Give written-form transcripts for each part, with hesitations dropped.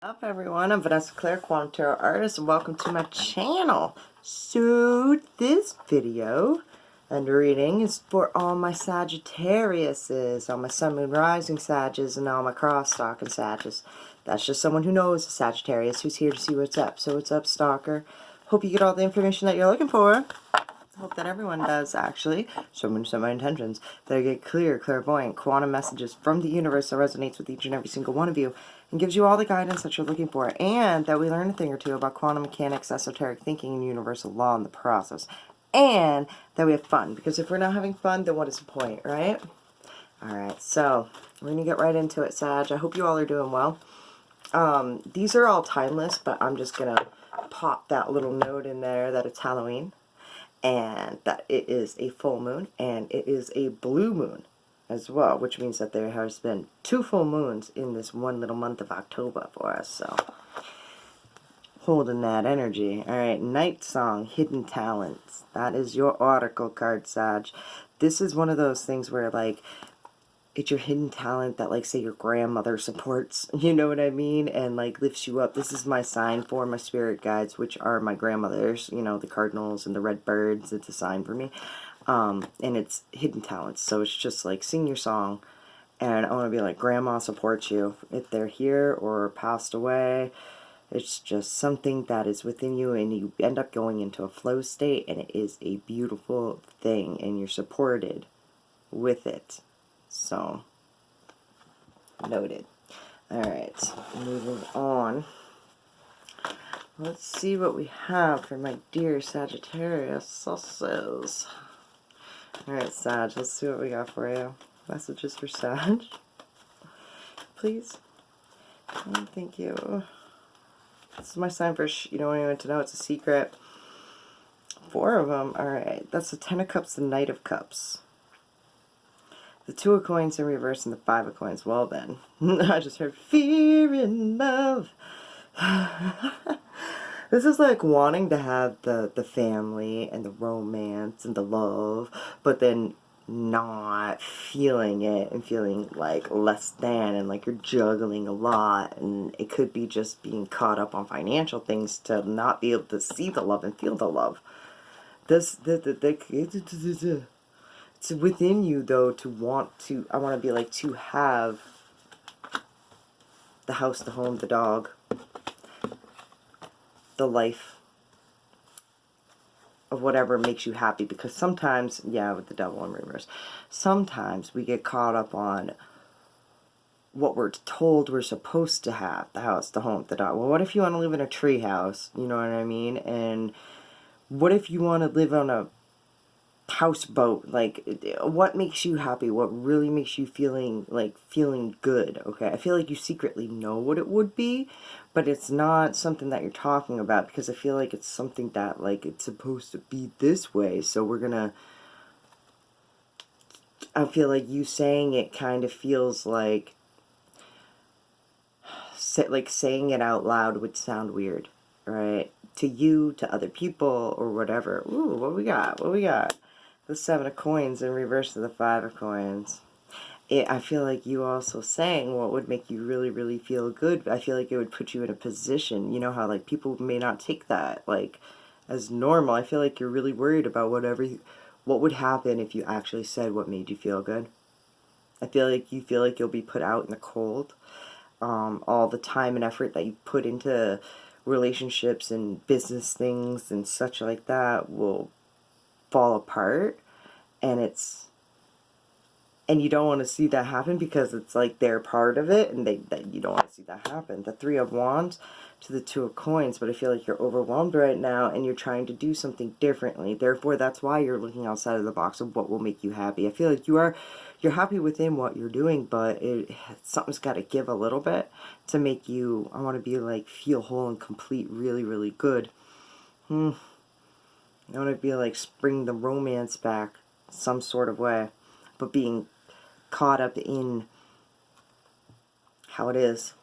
Up everyone, I'm Vanessa Claire, Quantum Tarot Artist, and welcome to my channel. So this video and reading is for all my Sagittariuses, all my Sun, Moon, Rising Sages, and all my cross-stalking Sages. That's just someone who knows a Sagittarius who's here to see what's up. So what's up, stalker? Hope you get all the information that you're looking for. Hope that everyone does, actually. So I'm going to set my intentions. That I get clear, clairvoyant, quantum messages from the universe that resonates with each and every single one of you and gives you all the guidance that you're looking for. And that we learn a thing or two about quantum mechanics, esoteric thinking, and universal law in the process. And that we have fun. Because if we're not having fun, then what is the point, right? Alright, so we're going to get right into it, Sag. I hope you all are doing well. These are all timeless, but I'm just going to pop that little note in there that it's Halloween. And that it is a full moon, and it is a blue moon as well, which means that there has been 2 full moons in this one little month of October for us, so holding that energy. Alright, Night Song, Hidden Talents. That is your oracle card, Sag. This is one of those things where, like, it's your hidden talent that, like, say your grandmother supports, you know what I mean, and, like, lifts you up. This is my sign for my spirit guides, which are my grandmothers, you know, the cardinals and the red birds. It's a sign for me, and it's hidden talents, so it's just, like, sing your song, and I want to be like, grandma supports you, if they're here or passed away. It's just something that is within you, and you end up going into a flow state, and it is a beautiful thing, and you're supported with it. So, noted. Alright, moving on. Let's see what we have for my dear Sagittarius. Alright, Sag, let's see what we got for you. Messages for Sag. Please. Oh, thank you. This is my sign for you don't want anyone to know, it's a secret. 4 of them. Alright, that's the 10 of Cups, the Knight of Cups. The 2 of Coins in reverse and the 5 of Coins. Well then, I just heard fear in love. This is like wanting to have the family and the romance and the love, but then not feeling it and feeling like less than, and like you're juggling a lot, and it could be just being caught up on financial things to not be able to see the love and feel the love. It's within you, though, to want to, I want to be like, to have the house, the home, the dog, the life of whatever makes you happy. Because sometimes, yeah, with the devil in reverse, sometimes we get caught up on what we're told we're supposed to have, the house, the home, the dog. Well, what if you want to live in a tree house, you know what I mean? And what if you want to live on a houseboat? Like, what makes you happy? What really makes you feeling good? Okay, I feel like you secretly know what it would be, but it's not something that you're talking about, because I feel like it's something that, like, it's supposed to be this way, so we're gonna, I feel like you saying it kind of feels like saying it out loud would sound weird, right? To you, to other people, or whatever. Ooh, what we got? What we got? The 7 of Coins in reverse to the 5 of Coins. I feel like you also saying what would make you really, really feel good. I feel like it would put you in a position, you know how, like, people may not take that, like, as normal. I feel like you're really worried about what would happen if you actually said what made you feel good. I feel like you feel like you'll be put out in the cold. All the time and effort that you put into relationships and business things and such like that will fall apart, and you don't want to see that happen, because it's like they're part of it, and that you don't want to see that happen. The 3 of Wands to the 2 of Coins, but I feel like you're overwhelmed right now, and you're trying to do something differently. Therefore, that's why you're looking outside of the box of what will make you happy. I feel like you're happy within what you're doing, but something's got to give a little bit to make you, I want to be like, feel whole and complete, really, really good. I want to be like, spring the romance back some sort of way, but being caught up in how it is.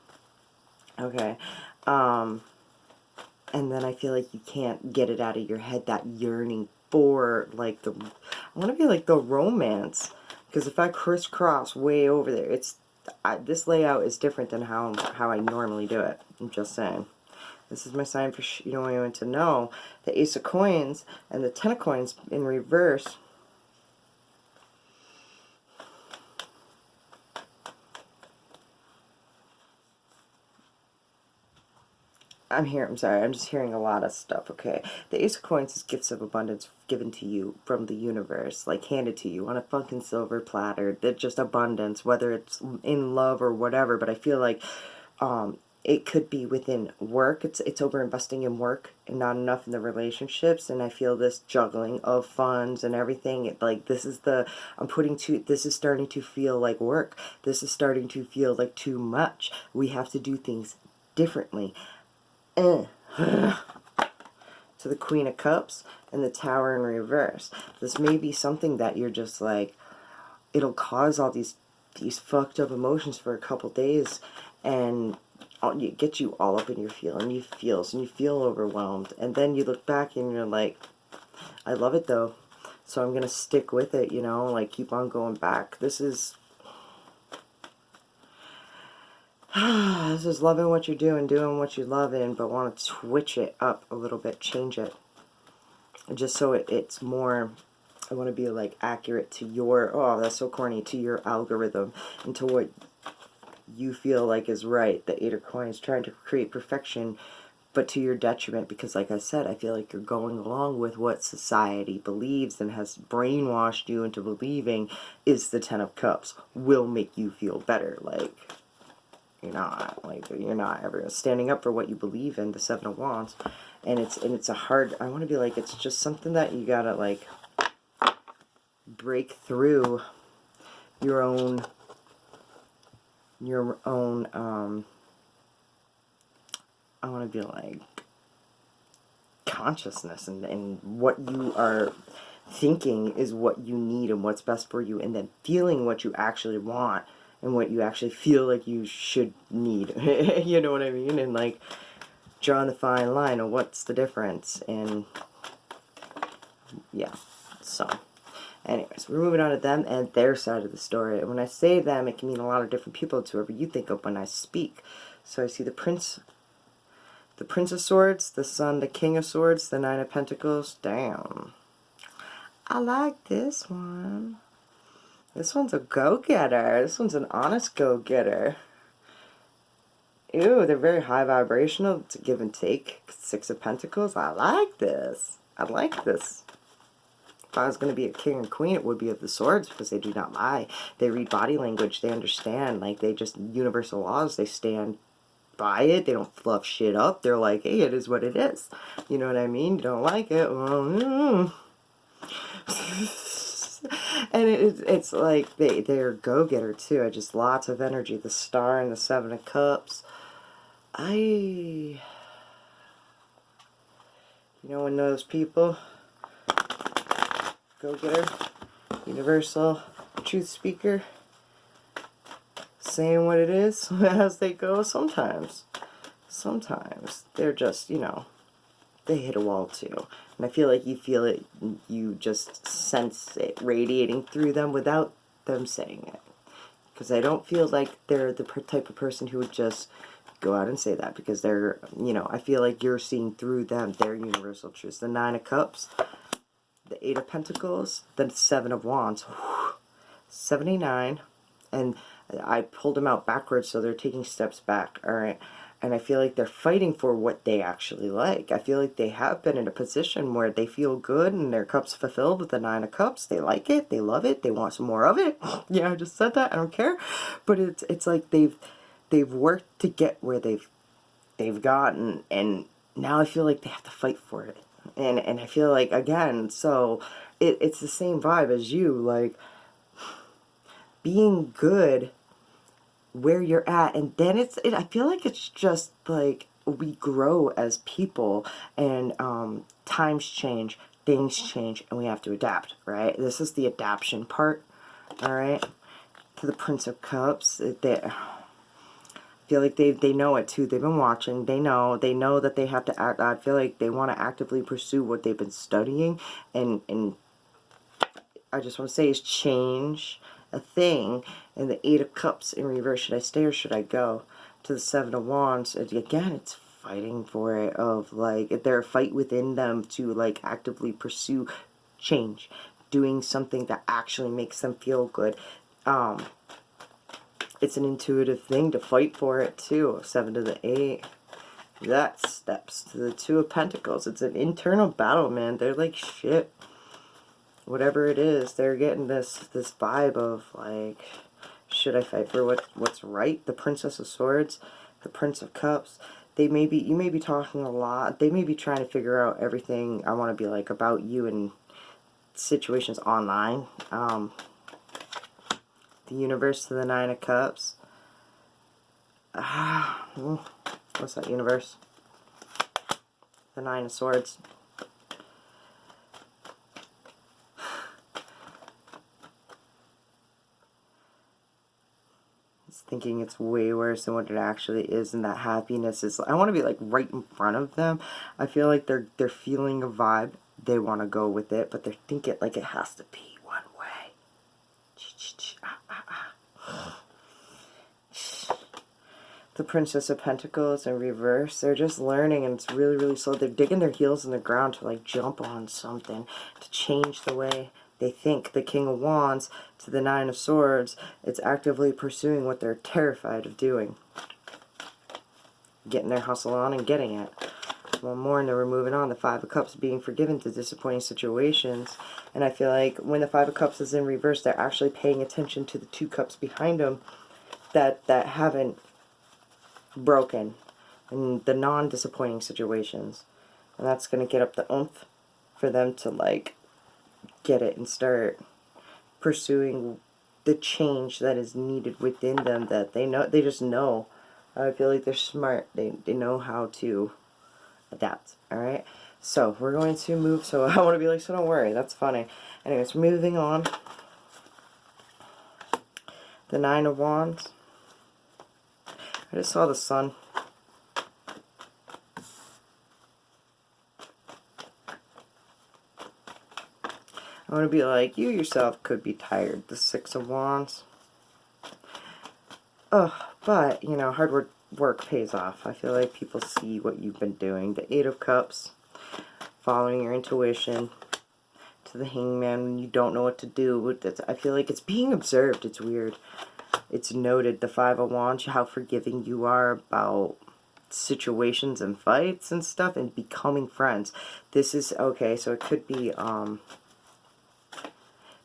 Okay. And then I feel like you can't get it out of your head, that yearning for, like, I want to be like the romance, because if I crisscross way over there, it's This layout is different than how I normally do it. I'm just saying. This is my sign for you don't want to know. The Ace of Coins and the Ten of Coins in reverse. I'm sorry, I'm just hearing a lot of stuff, okay? The Ace of Coins is gifts of abundance given to you from the universe, like handed to you on a fucking silver platter. They're just abundance, whether it's in love or whatever, but I feel like it could be within work. It's over investing in work and not enough in the relationships, and I feel this juggling of funds and everything. Like this is this is starting to feel like work. This is starting to feel like too much. We have to do things differently. To the Queen of Cups and the Tower in reverse. This may be something that you're just like, it'll cause all these fucked up emotions for a couple days, and get you all up in your feels, and you feel overwhelmed, and then you look back and you're like, I love it though, so I'm gonna stick with it, you know, like keep on going back. This is loving what you're doing what you love in, but want to switch it up a little bit, change it. And just so it's more, I want to be like accurate to your, oh, that's so corny, to your algorithm and to what you feel like is right. The Eight of Coins, trying to create perfection, but to your detriment, because like I said, I feel like you're going along with what society believes and has brainwashed you into believing is the Ten of Cups will make you feel better. Like, you're not ever standing up for what you believe in. The Seven of Wands, and it's a hard, I want to be like, it's just something that you gotta like break through your own I want to be like consciousness, and what you are thinking is what you need and what's best for you, and then feeling what you actually want and what you actually feel like you should need. You know what I mean? And like drawing the fine line of what's the difference. And yeah, so anyways, we're moving on to them and their side of the story. And when I say them, it can mean a lot of different people to whoever you think of when I speak. So I see the Prince of Swords, the Sun, the King of Swords, the Nine of Pentacles. Damn, I like this one. This one's a go-getter. This one's an honest go-getter. Ew, they're very high vibrational. It's a give and take. Six of Pentacles. I like this. I like this. If I was going to be a king and queen, it would be of the swords, because they do not lie. They read body language. They understand. Like, they just, universal laws, they stand by it. They don't fluff shit up. They're like, hey, it is what it is. You know what I mean? You don't like it? Well, and it's like they're go-getter too. Just lots of energy. The Star and the Seven of Cups. You know, when those people, go-getter, universal truth speaker, saying what it is as they go. Sometimes they're just, you know, they hit a wall too. And I feel like you feel it, you just sense it radiating through them without them saying it. Because I don't feel like they're the type of person who would just go out and say that, because they're, you know, I feel like you're seeing through them their universal truths. The Nine of Cups, the Eight of Pentacles, the Seven of Wands. 79, and I pulled them out backwards, so they're taking steps back, alright? And I feel like they're fighting for what they actually like. I feel like they have been in a position where they feel good and their cup's fulfilled with the Nine of Cups. They like it, they love it, they want some more of it. Yeah, I just said that, I don't care. But it's like they've worked to get where they've gotten, and now I feel like they have to fight for it. And I feel like, again, so it's the same vibe as you, like being good where you're at, and then I feel like it's just like we grow as people, and times change, things change, and we have to adapt, right? This is the adaption part, all right? To the Prince of Cups, I feel like they know it too. They've been watching. They know that they have to act. I feel like they want to actively pursue what they've been studying, and I just want to say is change. a thing. And the Eight of Cups in reverse, should I stay or should I go? To the Seven of Wands, and again, it's fighting for it, of like, if there's a fight within them to like actively pursue change, doing something that actually makes them feel good. It's an intuitive thing to fight for it too. 7 to the 8. That steps to the Two of Pentacles. It's an internal battle, man. They're like, shit. Whatever it is, they're getting this vibe of like, should I fight for what's right? The Princess of Swords, the Prince of Cups. You may be talking a lot. They may be trying to figure out everything I want to be like about you in situations online. The Universe to the Nine of Cups. What's that, Universe? The Nine of Swords. It's thinking it's way worse than what it actually is, and that happiness is, I want to be like right in front of them. I feel like they're feeling a vibe. They want to go with it, but they're thinking like it has to be one way. The Princess of Pentacles in reverse. They're just learning, and it's really, really slow. They're digging their heels in the ground to like jump on something, to change the way they think. The King of Wands to the Nine of Swords. It's actively pursuing what they're terrified of doing. Getting their hustle on and getting it. One more and then we're moving on. The Five of Cups, being forgiven to disappointing situations. And I feel like when the Five of Cups is in reverse, they're actually paying attention to the Two Cups behind them that haven't broken, and the non-disappointing situations. And that's going to get up the oomph for them to like get it and start pursuing the change that is needed within them, that they just know. I feel like they're smart. They know how to adapt. Alright, so we're going to move. So I want to be like, so don't worry, that's funny. Anyways, moving on. The Nine of Wands. I just saw the sun. I want to be like, you yourself could be tired. The Six of Wands. But, you know, hard work pays off. I feel like people see what you've been doing. The Eight of Cups. Following your intuition. To the Hangman when you don't know what to do. I feel like it's being observed. It's weird. It's noted. The Five of Wands, how forgiving you are about situations and fights and stuff, and becoming friends. This is, okay, so it could be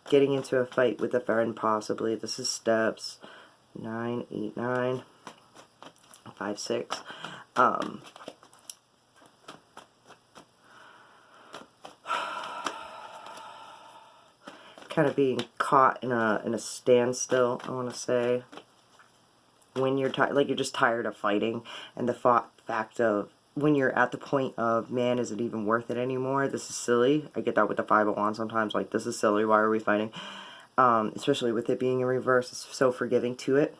getting into a fight with a friend, possibly. This is steps 9, 8, 9, 5, 6. Kind of being caught in a standstill, I want to say. When you're tired, like you're just tired of fighting, and the fact of when you're at the point of, man, is it even worth it anymore? This is silly. I get that with the Five of Wands sometimes, like, this is silly, why are we fighting? Especially with it being in reverse, it's so forgiving to it.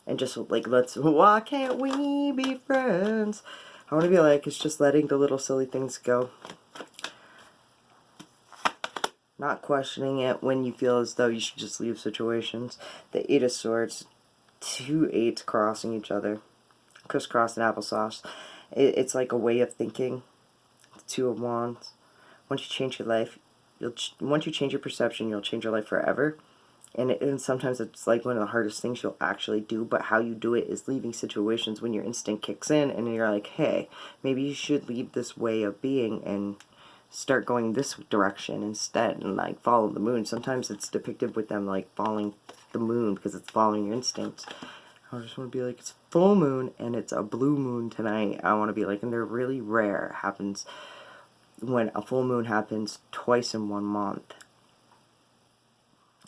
And just like, why can't we be friends? I want to be like, it's just letting the little silly things go. Not questioning it when you feel as though you should just leave situations. The Eight of Swords, 2 eights crossing each other. Crisscross and applesauce. It's like a way of thinking. The Two of Wands. Once you change your life, once you change your perception, you'll change your life forever. And sometimes it's like one of the hardest things you'll actually do, but how you do it is leaving situations when your instinct kicks in and you're like, hey, maybe you should leave this way of being and start going this direction instead, and like follow the moon. Sometimes it's depicted with them like following the moon because it's following your instincts. I just want to be like, it's full moon and it's a blue moon tonight. I want to be like, and they're really rare. It happens when a full moon happens twice in 1 month.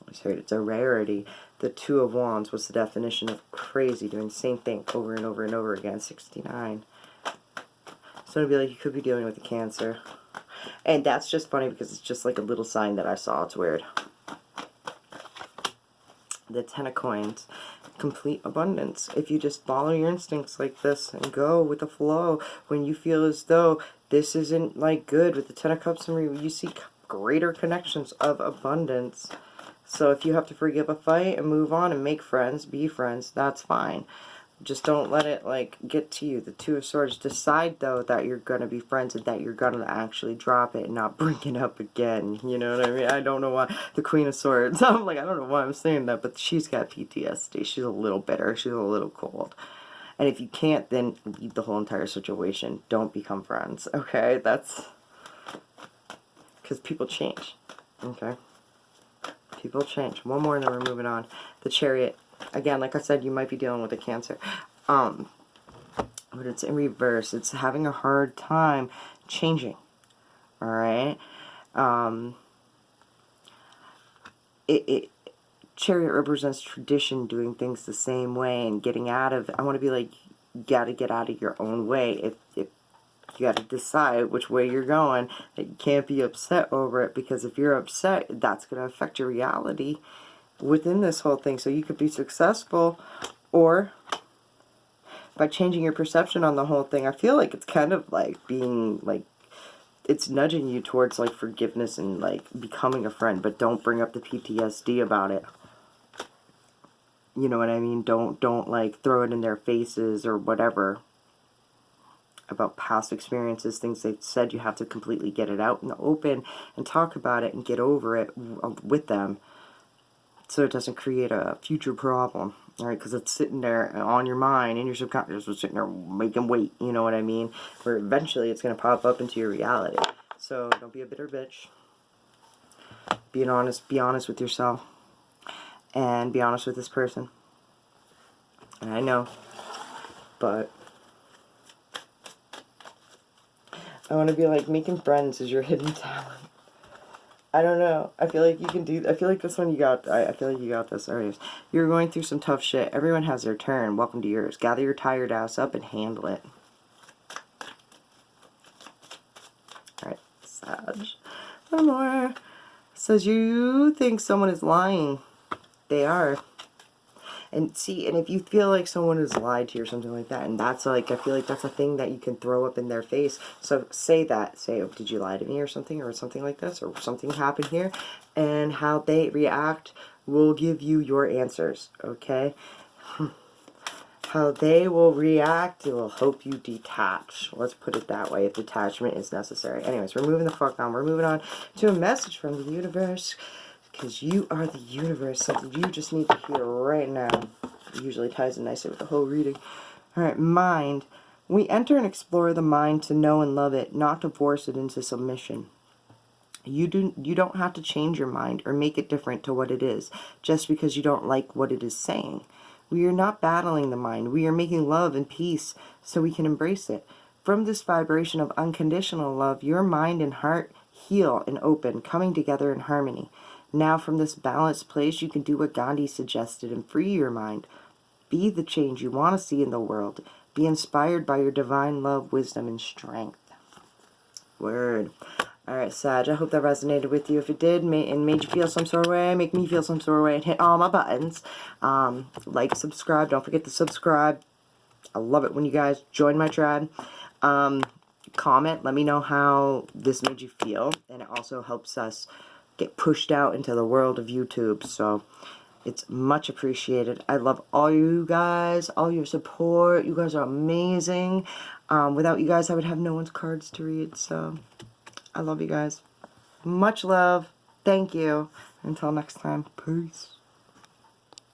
I heard it's a rarity. The Two of Wands was the definition of crazy, doing the same thing over and over and over again. 69. So it'd be like, you could be dealing with a Cancer. And that's just funny because it's just like a little sign that I saw. It's weird. The Ten of Coins. Complete abundance. If you just follow your instincts like this and go with the flow, when you feel as though this isn't like good, with the Ten of Cups, and you see greater connections of abundance. So if you have to forgive a fight and move on and make friends, be friends, that's fine. Just don't let it, like, get to you. The Two of Swords. Decide, though, that you're going to be friends and that you're going to actually drop it and not bring it up again. You know what I mean? I don't know why. The Queen of Swords. I'm like, I don't know why I'm saying that, but she's got PTSD. She's a little bitter. She's a little cold. And if you can't, then leave the whole entire situation. Don't become friends, okay? That's... because people change, okay? People change. One more and then we're moving on. The Chariot. Again, like I said, you might be dealing with a Cancer. But it's in reverse. It's having a hard time changing. Alright? Chariot represents tradition, doing things the same way and getting out of... I want to be like, you got to get out of your own way. If you got to decide which way you're going, that you can't be upset over it, because if you're upset, that's going to affect your reality within this whole thing. So you could be successful, or by changing your perception on the whole thing. I feel like it's kind of like being like, it's nudging you towards like forgiveness and like becoming a friend, but don't bring up the PTSD about it. You know what I mean? Don't like throw it in their faces or whatever about past experiences, things they've said. You have to completely get it out in the open and talk about it and get over it with them, so it doesn't create a future problem, right? Because it's sitting there on your mind, and your subconscious was sitting there making weight, you know what I mean? Where eventually it's going to pop up into your reality. So don't be a bitter bitch. Be honest with yourself. And be honest with this person. And I know, but I want to be like, making friends is your hidden talent. I don't know. I feel like you can do... I feel like this one you got... I feel like you got this. Alright. You're going through some tough shit. Everyone has their turn. Welcome to yours. Gather your tired ass up and handle it. Alright. Sag. One more. It says you think someone is lying. They are. And see, and if you feel like someone has lied to you or something like that, and that's like, I feel like that's a thing that you can throw up in their face. So say that. Say, oh, did you lie to me or something like this, or something happened here, and how they react will give you your answers, okay? How they will react, it will help you detach. Let's put it that way, if detachment is necessary. Anyways, we're moving the fuck on. We're moving on to a message from the universe. Because you are the universe, something you just need to hear right now. It usually ties in nicely with the whole reading. Alright, mind. We enter and explore the mind to know and love it, not to force it into submission. You don't have to change your mind or make it different to what it is, just because you don't like what it is saying. We are not battling the mind. We are making love and peace so we can embrace it. From this vibration of unconditional love, your mind and heart heal and open, coming together in harmony. Now from this balanced place, you can do what Gandhi suggested and free your mind. Be the change you want to see in the world. Be inspired by your divine love, wisdom, and strength. Word. Alright, Sag, I hope that resonated with you. If it did and made you feel some sort of way, make me feel some sort of way, and hit all my buttons. Like, subscribe. Don't forget to subscribe. I love it when you guys join my tribe. Comment. Let me know how this made you feel. And it also helps us get pushed out into the world of YouTube, so it's much appreciated. I love all you guys, all your support. You guys are amazing. Without you guys, I would have no one's cards to read, so I love you guys. Much love. Thank you. Until next time, peace.